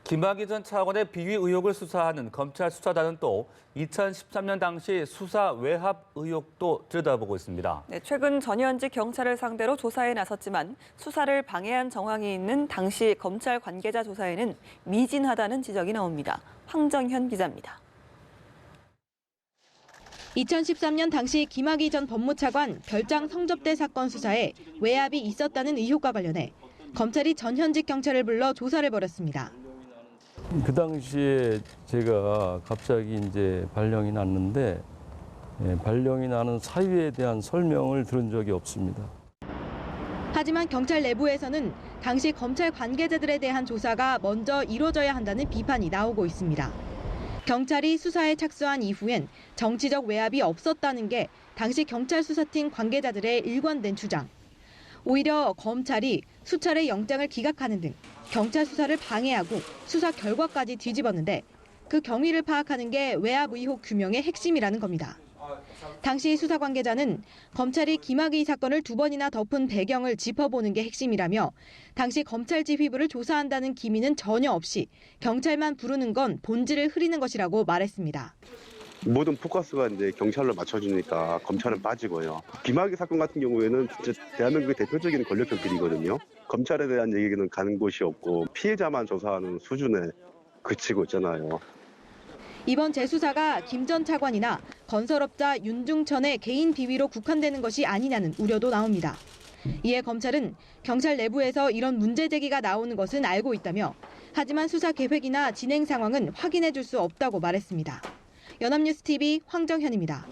김학의 전 차관의 비위 의혹을 수사하는 검찰 수사단은 또 2013년 당시 수사 외압 의혹도 들여다보고 있습니다. 네, 최근 전현직 경찰을 상대로 조사에 나섰지만 수사를 방해한 정황이 있는 당시 검찰 관계자 조사에는 미진하다는 지적이 나옵니다. 황정현 기자입니다. 2013년 당시 김학의 전 법무차관 별장 성접대 사건 수사에 외압이 있었다는 의혹과 관련해 검찰이 전현직 경찰을 불러 조사를 벌였습니다. 그 당시에 제가 갑자기 이제 발령이 났는데 발령이 나는 사유에 대한 설명을 들은 적이 없습니다. 하지만 경찰 내부에서는 당시 검찰 관계자들에 대한 조사가 먼저 이루어져야 한다는 비판이 나오고 있습니다. 경찰이 수사에 착수한 이후엔 정치적 외압이 없었다는 게 당시 경찰 수사팀 관계자들의 일관된 주장. 오히려 검찰이 수차례 영장을 기각하는 등 경찰 수사를 방해하고 수사 결과까지 뒤집었는데 그 경위를 파악하는 게 외압 의혹 규명의 핵심이라는 겁니다. 당시 수사 관계자는 검찰이 김학의 사건을 2번이나 덮은 배경을 짚어보는 게 핵심이라며 당시 검찰 지휘부를 조사한다는 기미는 전혀 없이 경찰만 부르는 건 본질을 흐리는 것이라고 말했습니다. 모든 포커스가 이제 경찰로 맞춰주니까 검찰은 빠지고요. 김학의 사건 같은 경우에는 진짜 대한민국의 대표적인 권력형들이거든요. 검찰에 대한 얘기는 가는 곳이 없고 피해자만 조사하는 수준에 그치고 있잖아요. 이번 재수사가 김 전 차관이나 건설업자 윤중천의 개인 비위로 국한되는 것이 아니냐는 우려도 나옵니다. 이에 검찰은 경찰 내부에서 이런 문제 제기가 나오는 것은 알고 있다며 하지만 수사 계획이나 진행 상황은 확인해 줄 수 없다고 말했습니다. 연합뉴스 TV 황정현입니다.